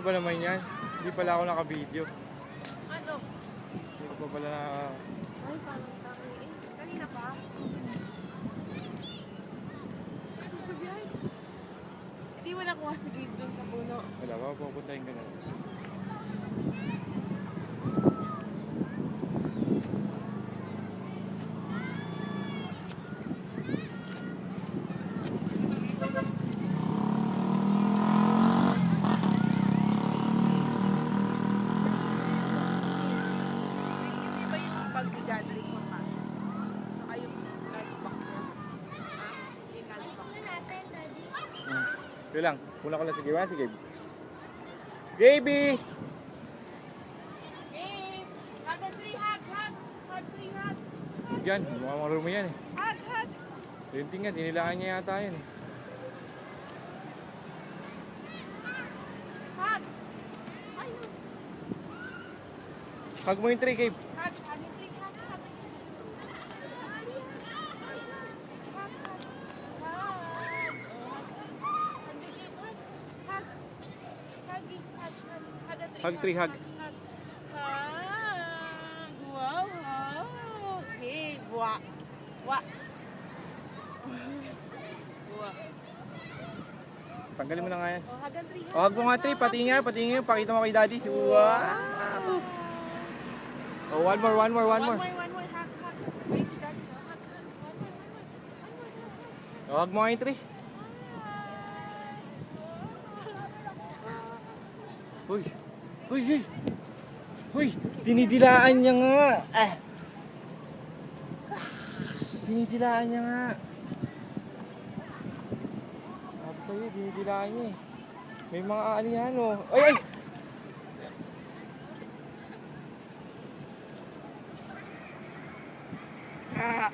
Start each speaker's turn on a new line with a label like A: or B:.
A: Ano ba naman yan? Hindi pala ako naka-video.
B: Ano?
A: Hindi ko pa pala na...
B: Ay, parang taki eh. Kanina pa? Hindi mo nakuha si Gabe dun sa puno.
A: Wala ba? Pupuntahin ka na.
B: Hindi ba yung pag-gathering mo pa? Saka yung lunchbox mo? Ha? Yung lunchbox.
A: Yun lang. Muna ko lang si Gabe. Si Gabe. Gaby!
B: Gabe! Hug and three, hug, hug! Hug, three, hug!
A: Diyan. Mga marumi yan eh.
B: Hug, hug!
A: Yung tingnan. Dinilaan niya yata yan eh.
B: Hug! Ayun!
A: Hug mo yung tray, Gabe.
B: Hug, hug and three, hug, hug!
A: Hug, three, hug.
B: Wow, wow. Okay, wa. Wa. Wa.
A: Tanggalin mo na nga yan.
B: Oh, hug and three, hug.
A: Oh, hug mo nga, tray. Patingin nga. Pakita mo kay daddy. Wow! Oh, one more.
B: One more. Hug, hug. Wait, si daddy. Hug, hug. One more.
A: Oh, hug mo nga yung tray. Uy! Uy! Uy! Uy! Dinidilaan niya nga! Dinidilaan niya nga! Sabi sa'yo, dinidilaan niya eh. May mga ano yan oh. Ay! Ay!